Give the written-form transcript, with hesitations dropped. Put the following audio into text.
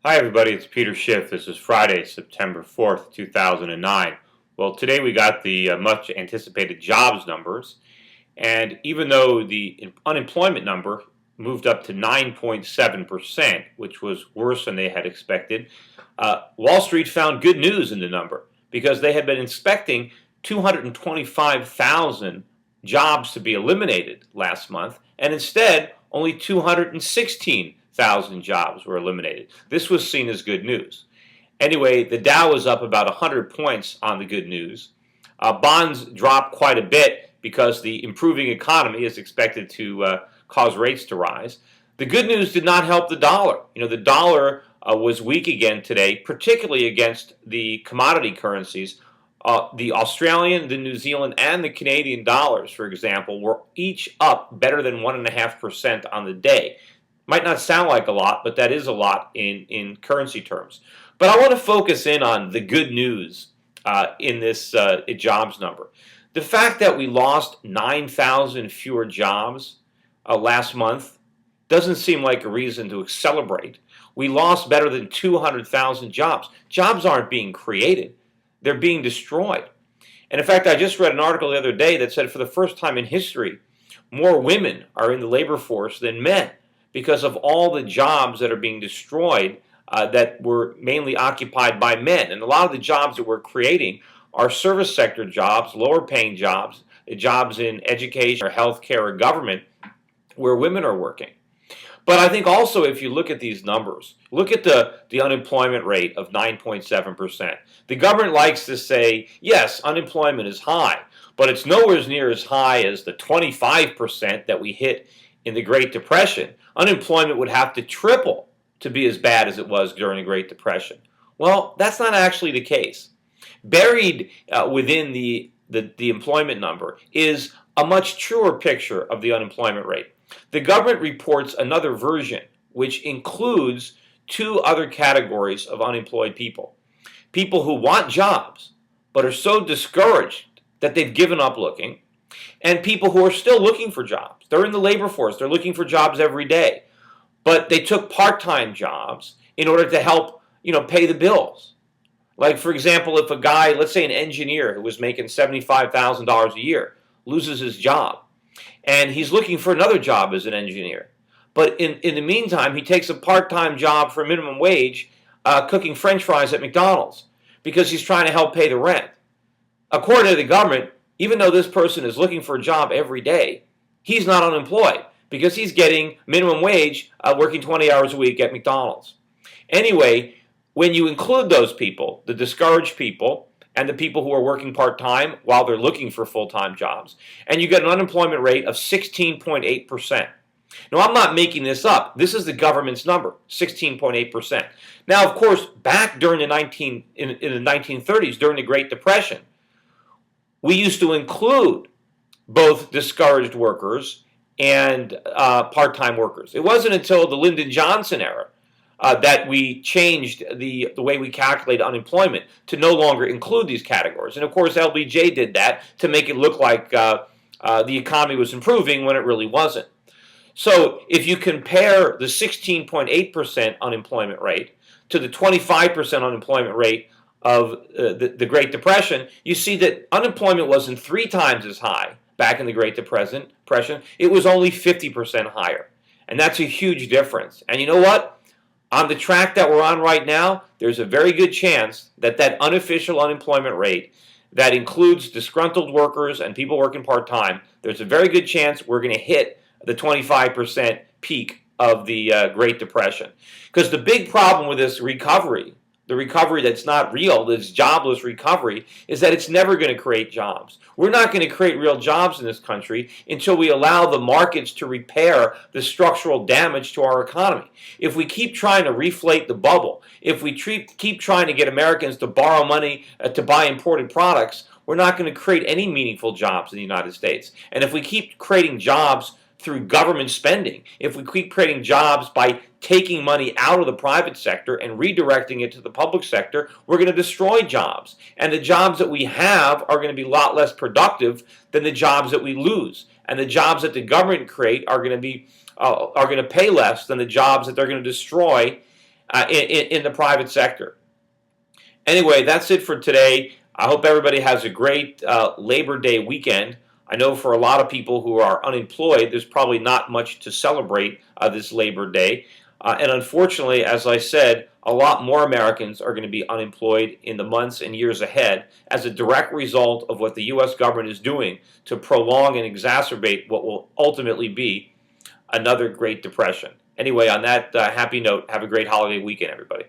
Hi everybody, it's Peter Schiff. This is Friday, September 4th, 2009. Well, today we got the much anticipated jobs numbers, and even though the unemployment number moved up to 9.7%, which was worse than they had expected, Wall Street found good news in the number because they had been expecting 225,000 jobs to be eliminated last month, and instead only 216,000 jobs were eliminated. This was seen as good news. Anyway, the Dow was up about 100 points on the good news. Bonds dropped quite a bit because the improving economy is expected to cause rates to rise. The good news did not help the dollar. The dollar was weak again today, particularly against the commodity currencies. The Australian, the New Zealand, and the Canadian dollars, for example, were each up better than 1.5% on the day. Might not sound like a lot, but that is a lot in currency terms. But I want to focus in on the good news in this jobs number. The fact that we lost 9,000 fewer jobs last month doesn't seem like a reason to celebrate. We lost better than 200,000 jobs. Jobs aren't being created. They're being destroyed. And in fact, I just read an article the other day that said for the first time in history, more women are in the labor force than men because of all the jobs that are being destroyed that were mainly occupied by men. And a lot of the jobs that we're creating are service sector jobs, lower paying jobs, jobs in education or healthcare or government where women are working. But I think also if you look at these numbers, look at the unemployment rate of 9.7%. The government likes to say, yes, unemployment is high, but it's nowhere near as high as the 25% that we hit in the Great Depression. Unemployment would have to triple to be as bad as it was during the Great Depression. Well, that's not actually the case. Buried within the employment number is a much truer picture of the unemployment rate. The government reports another version, which includes two other categories of unemployed people. People who want jobs, but are so discouraged that they've given up looking, and people who are still looking for jobs. They're in the labor force. They're looking for jobs every day, but they took part-time jobs in order to help, pay the bills. Like, for example, if a guy, let's say an engineer who was making $75,000 a year, loses his job, and he's looking for another job as an engineer. But in the meantime, he takes a part-time job for minimum wage cooking French fries at McDonald's because he's trying to help pay the rent. According to the government, even though this person is looking for a job every day, he's not unemployed because he's getting minimum wage working 20 hours a week at McDonald's. Anyway, when you include those people, the discouraged people, and the people who are working part-time while they're looking for full-time jobs, and you get an unemployment rate of 16.8%. Now, I'm not making this up. This is the government's number, 16.8%. Now, of course, back during in the 1930s, during the Great Depression, we used to include both discouraged workers and part-time workers. It wasn't until the Lyndon Johnson era that we changed the way we calculate unemployment to no longer include these categories. And of course, LBJ did that to make it look like the economy was improving when it really wasn't. So if you compare the 16.8% unemployment rate to the 25% unemployment rate of the Great Depression, you see that unemployment wasn't 3 times as high back in the Great Depression. It was only 50% higher. And that's a huge difference. And you know what? On the track that we're on right now, there's a very good chance that that unofficial unemployment rate that includes disgruntled workers and people working part-time, there's a very good chance we're going to hit the 25% peak of the Great Depression. Because the big problem with this recovery, the recovery that's not real, this jobless recovery, is that it's never going to create jobs. We're not going to create real jobs in this country until we allow the markets to repair the structural damage to our economy. If we keep trying to reflate the bubble, if we keep trying to get Americans to borrow money to buy imported products, we're not going to create any meaningful jobs in the United States. And if we keep creating jobs through government spending, if we keep creating jobs by taking money out of the private sector and redirecting it to the public sector, we're going to destroy jobs. And the jobs that we have are going to be a lot less productive than the jobs that we lose. And the jobs that the government create are going to pay less than the jobs that they're going to destroy in the private sector. Anyway, that's it for today. I hope everybody has a great Labor Day weekend. I know for a lot of people who are unemployed, there's probably not much to celebrate this Labor Day. And unfortunately, as I said, a lot more Americans are going to be unemployed in the months and years ahead as a direct result of what the U.S. government is doing to prolong and exacerbate what will ultimately be another Great Depression. Anyway, on that happy note, have a great holiday weekend, everybody.